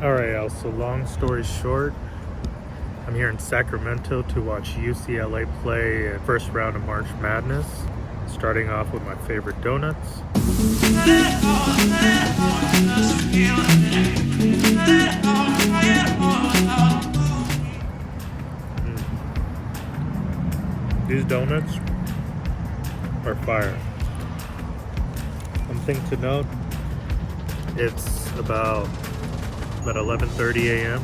Alright, y'all, so long story short, I'm here in Sacramento to watch UCLA play at first round of March Madness, starting off with my favorite donuts. These donuts are fire. One thing to note, it's about 11:30 a.m.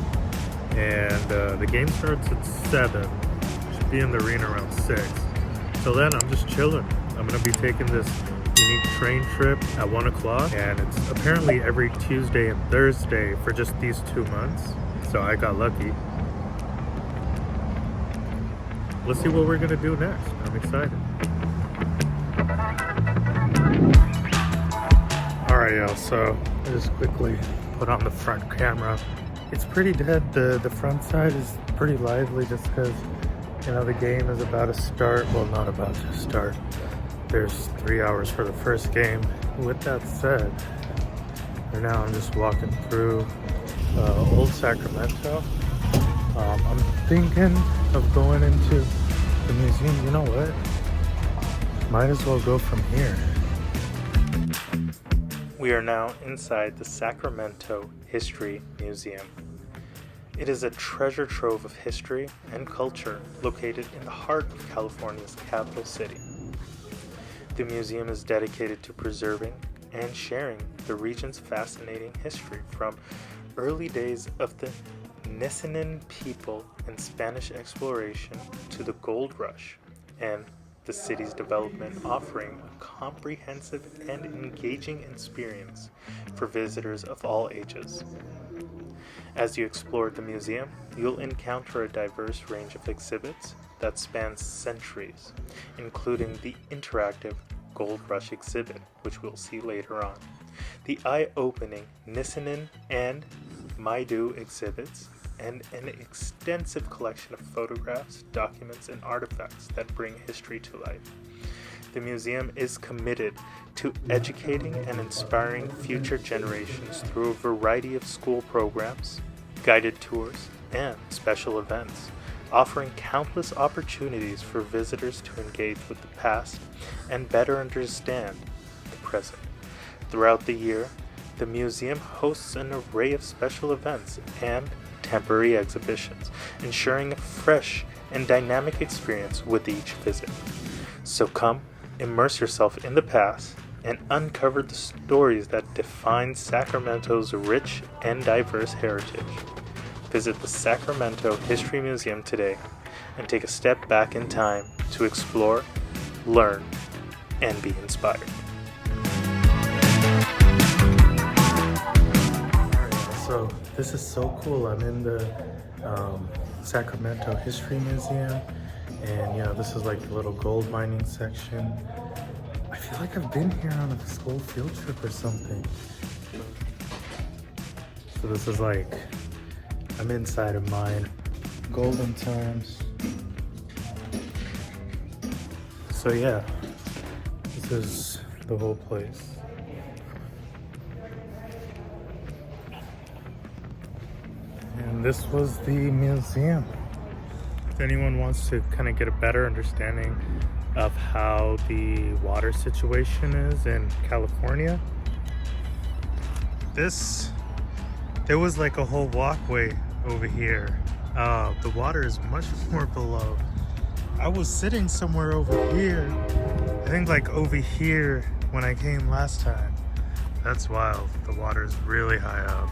and the game starts at 7. Should be in the arena around 6. Till then, I'm just chilling. I'm gonna be taking this unique train trip at 1 o'clock, and it's apparently every Tuesday and Thursday for just these 2 months. So I got lucky. Let's see what we're gonna do next. I'm excited. Alright, y'all, so I just quickly put on the front camera. It's pretty dead. The front side is pretty lively just because, you know, the game is about to start. Well, not about to start. There's 3 hours for the first game. With that said, right now I'm just walking through old Sacramento. I'm thinking of going into the museum. You know what? Might as well go from here. We are now inside the Sacramento History Museum. It is a treasure trove of history and culture located in the heart of California's capital city. The museum is dedicated to preserving and sharing the region's fascinating history from early days of the Nissenan people and Spanish exploration to the gold rush and the city's development, offering a comprehensive and engaging experience for visitors of all ages. As you explore the museum, you'll encounter a diverse range of exhibits that spans centuries, including the interactive Gold Rush exhibit, which we'll see later on, the eye-opening Nissenan and Maidu exhibits, and an extensive collection of photographs, documents, and artifacts that bring history to life. The museum is committed to educating and inspiring future generations through a variety of school programs, guided tours, and special events, offering countless opportunities for visitors to engage with the past and better understand the present. Throughout the year, the museum hosts an array of special events and temporary exhibitions, ensuring a fresh and dynamic experience with each visit. So come, immerse yourself in the past, and uncover the stories that define Sacramento's rich and diverse heritage. Visit the Sacramento History Museum today and take a step back in time to explore, learn, and be inspired. So this is so cool. I'm in the Sacramento History Museum, and you know, this is like the little gold mining section. I feel like I've been here on a school field trip or something. So this is like, I'm inside a mine. Golden times. So yeah, this is the whole place. And this was the museum. If anyone wants to kind of get a better understanding of how the water situation is in California, there was like a whole walkway over here. The water is much more below. I was sitting somewhere over here. I think like over here when I came last time. That's wild. The water is really high up.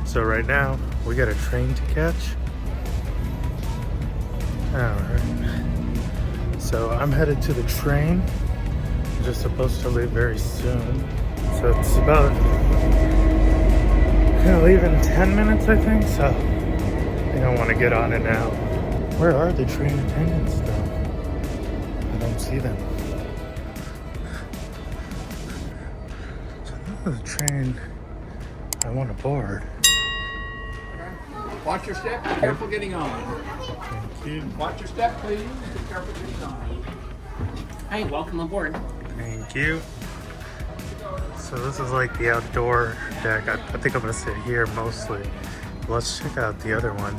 So right now, we got a train to catch. Alright. So I'm headed to the train. I'm just supposed to leave very soon. So it's about, gonna leave in 10 minutes, I think. So I think I want to get on it now. Where are the train attendants though? I don't see them. So this is the train I want to board. Watch your step, be careful getting on. Thank you. Watch your step, please. Be careful getting on. Hi, welcome aboard. Thank you. So this is like the outdoor deck. I think I'm gonna sit here mostly. Let's check out the other one.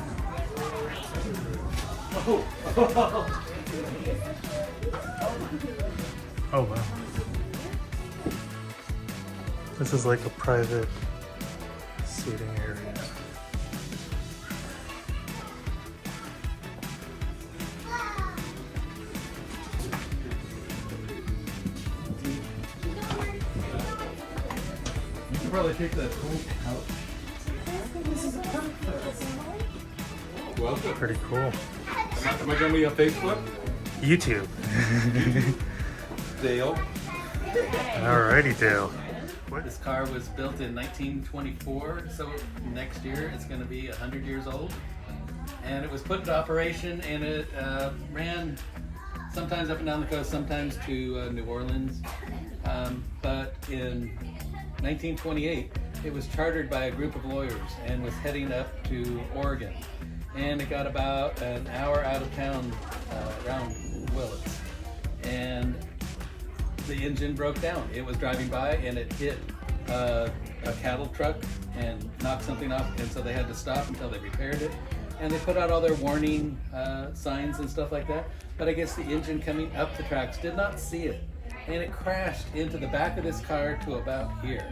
Oh wow. This is like a private seating area. You can probably take that whole couch. Welcome. Pretty cool. Am I going to be on Facebook? YouTube. Dale. Alrighty, Dale. This car was built in 1924, so next year it's going to be 100 years old. And it was put into operation, and it ran sometimes up and down the coast, sometimes to New Orleans. But in 1928, it was chartered by a group of lawyers and was heading up to Oregon. And it got about an hour out of town around Willits. And the engine broke down. It was driving by and it hit a cattle truck and knocked something off, and so they had to stop until they repaired it. And they put out all their warning signs and stuff like that. But I guess the engine coming up the tracks did not see it, and it crashed into the back of this car to about here.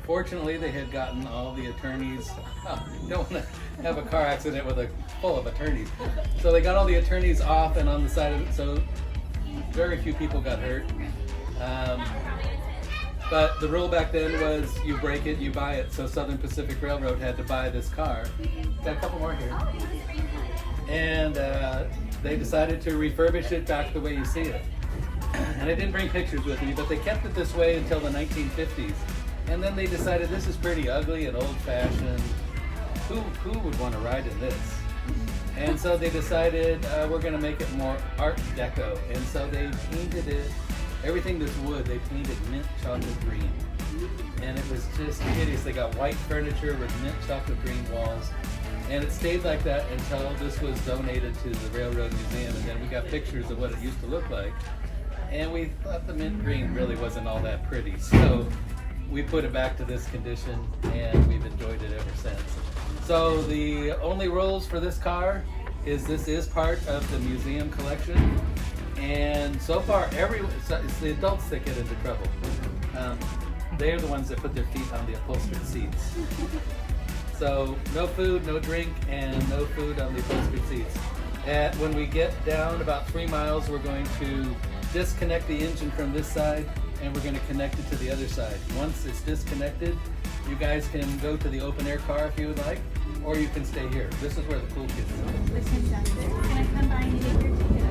Fortunately, they had gotten all the attorneys. You don't want to have a car accident with full of attorneys. So they got all the attorneys off and on the side of it, so very few people got hurt. But the rule back then was you break it, you buy it. So Southern Pacific Railroad had to buy this car. Got a couple more here. And they decided to refurbish it back the way you see it. And I didn't bring pictures with me, but they kept it this way until the 1950s. And then they decided this is pretty ugly and old-fashioned. Who would want to ride in this? And so they decided we're going to make it more Art Deco. And so they painted it, everything that's wood, they painted mint chocolate green. And it was just hideous. They got white furniture with mint chocolate green walls. And it stayed like that until this was donated to the Railroad Museum. And then we got pictures of what it used to look like. And we thought the mint green really wasn't all that pretty. So we put it back to this condition, and we've enjoyed it ever since. So the only rules for this car is this is part of the museum collection, and so far it's the adults that get into trouble. They're the ones that put their feet on the upholstered seats. So no food, no drink, and no food on the upholstered seats. When we get down about 3 miles, we're going to disconnect the engine from this side, and we're going to connect it to the other side. Once it's disconnected, you guys can go to the open air car if you would like, or you can stay here. This is where the cool kids are. Can I come by and take your ticket?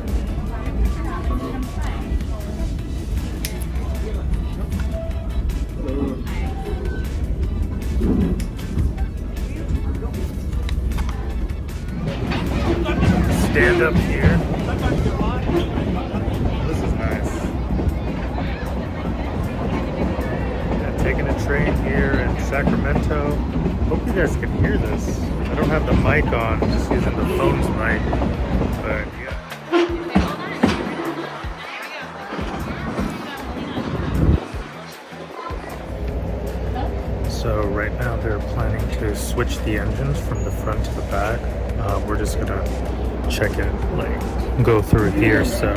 Stand up here. This is nice. Yeah, taking a train here in Sacramento. Hope you guys can hear this. I don't have the mic on, I'm just using the phone's mic. But yeah. So right now they're planning to switch the engines from the front to the back. We're just gonna check it, like go through here, so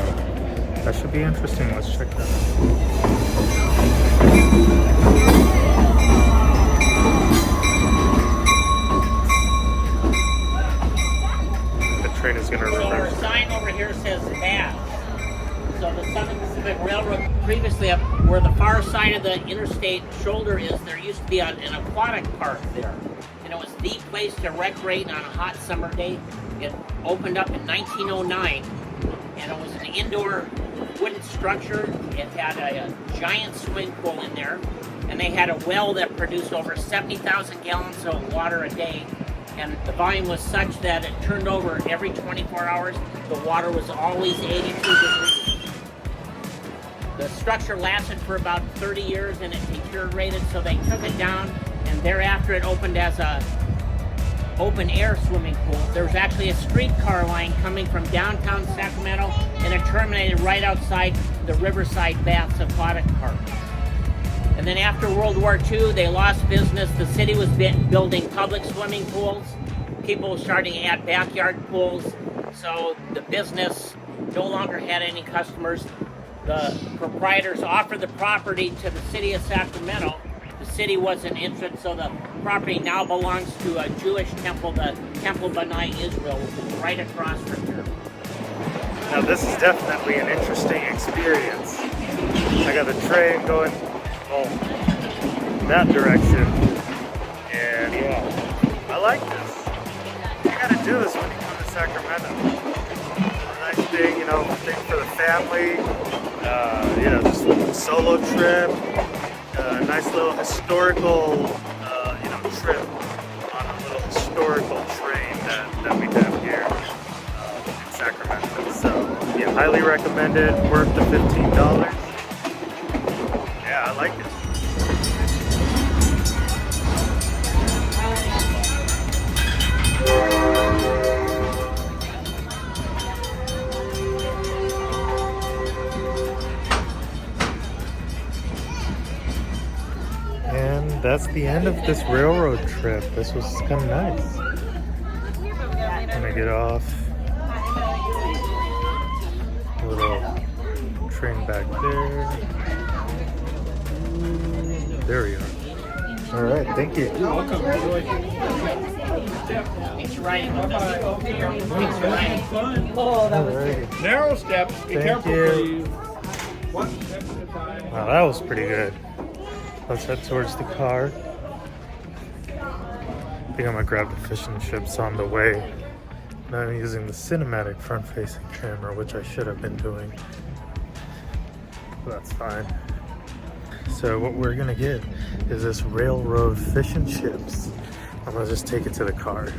that should be interesting. Let's check that out. Train is going to So our reverse. sign over here says bath. So the Southern Pacific Railroad, previously up where the far side of the interstate shoulder is, there used to be an aquatic park there. And it was the place to recreate on a hot summer day. It opened up in 1909, and it was an indoor wooden structure. It had a giant swimming pool in there, and they had a well that produced over 70,000 gallons of water a day. And the volume was such that it turned over every 24 hours. The water was always 82 degrees. The structure lasted for about 30 years and it deteriorated, so they took it down, and thereafter it opened as a open air swimming pool. There was actually a streetcar line coming from downtown Sacramento, and it terminated right outside the Riverside Baths Aquatic Park. And then after World War II, they lost business. The city was building public swimming pools. People were starting to add backyard pools. So the business no longer had any customers. The proprietors offered the property to the city of Sacramento. The city wasn't interested, so the property now belongs to a Jewish temple, the Temple B'nai Israel, right across from here. Now this is definitely an interesting experience. I got the train going that direction, and yeah, I like this. You gotta do this when you come to Sacramento. A nice thing, you know, thing for the family. You know, just a solo trip. A nice little historical, you know, trip on a little historical train that we have here in Sacramento. So yeah, highly recommended. Worth the $15. Yeah, I like it. And that's the end of this railroad trip. This was kind of nice. I'm gonna get off. Little train back there. There we are. All right, thank you. You're welcome. Thanks for riding with us. Thanks for riding. Alrighty. Narrow steps. Be Thank careful, you. please. One step at a time. Wow, that was pretty good. Let's head towards the car. I think I'm gonna grab the fish and chips on the way. Now I'm using the cinematic front-facing camera, which I should have been doing. But that's fine. So what we're gonna get is this railroad fish and chips. I'm gonna just take it to the car.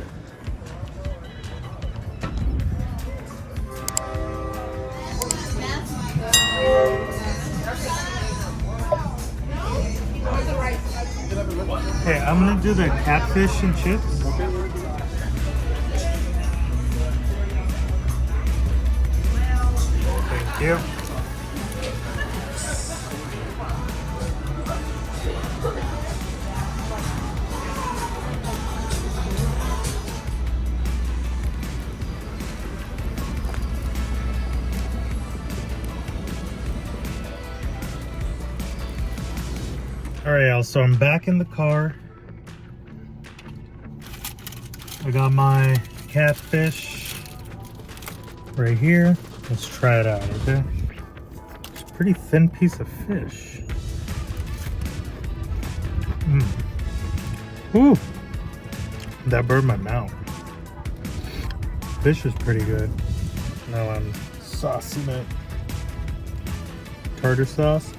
Okay, I'm gonna do the catfish and chips. Thank you. Alright, y'all, so I'm back in the car. I got my catfish right here. Let's try it out, okay? It's a pretty thin piece of fish. Ooh, that burned my mouth. Fish is pretty good. Now I'm saucing it. Tartar sauce.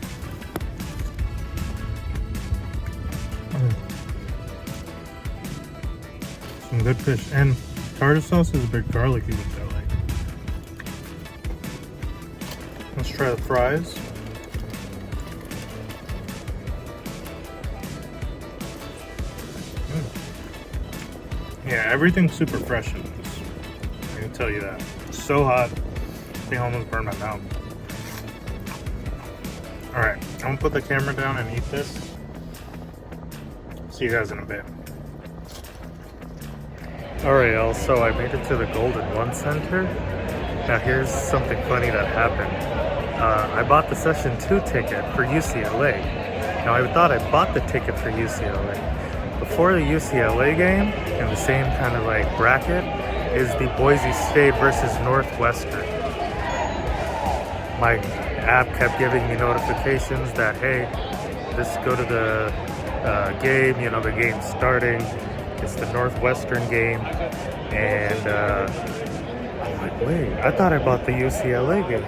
Some good fish, and tartar sauce is a bit garlicky, which I like. Let's try the fries. Yeah, everything's super fresh in this. I can tell you that. It's so hot, I think I almost burned my mouth. Alright, I'm gonna put the camera down and eat this. See you guys in a bit. Alright, y'all, so I made it to the Golden One Center. Now here's something funny that happened. I bought the Session 2 ticket for UCLA. Now I thought I bought the ticket for UCLA. Before the UCLA game, in the same kind of like bracket, is the Boise State versus Northwestern. My app kept giving me notifications that, hey, just go to the game, you know, the game's starting. It's the Northwestern game, and I'm like, wait, I thought I bought the UCLA game.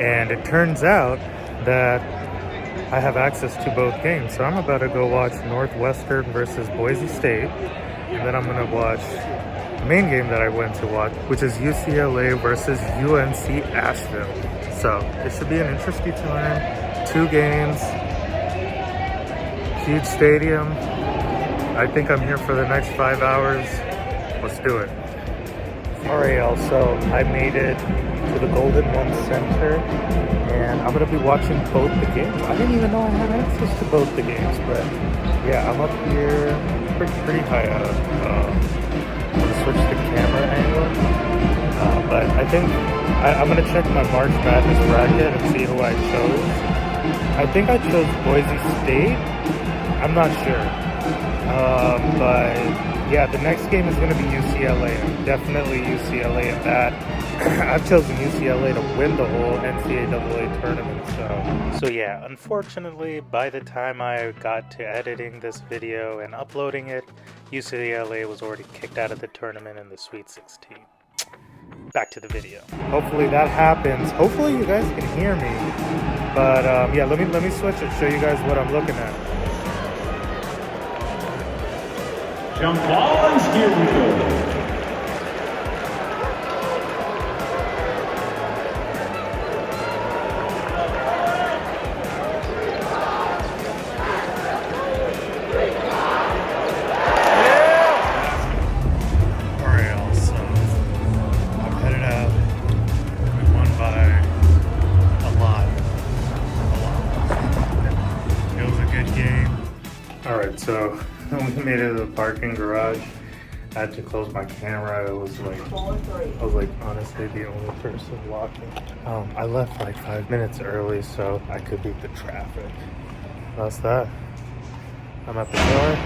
And it turns out that I have access to both games, so I'm about to go watch Northwestern versus Boise State, and then I'm going to watch the main game that I went to watch, which is UCLA versus UNC Asheville. So it should be an interesting time. 2 games, huge stadium. I think I'm here for the next 5 hours. Let's do it. Alright, y'all, so I made it to the Golden One Center, and I'm gonna be watching both the games. I didn't even know I had access to both the games, but yeah, I'm up here pretty high up. I'm gonna switch the camera angle, but I think I'm gonna check my March Madness bracket and see who I chose. I think I chose Boise State. I'm not sure, but yeah, the next game is going to be UCLA. I'm definitely UCLA at that. I've chosen UCLA to win the whole NCAA tournament. So yeah, unfortunately, by the time I got to editing this video and uploading it, UCLA was already kicked out of the tournament in the Sweet 16. Back to the video. Hopefully that happens. Hopefully you guys can hear me. But yeah, let me switch it, show you guys what I'm looking at. Jump balls, here we go. Alright, so we made it to the parking garage. I had to close my camera. I was like honestly the only person walking. I left like 5 minutes early so I could beat the traffic. That's that. I'm at the car.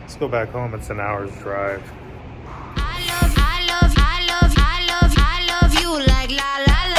Let's go back home. It's an hour's drive. I love you like la la la.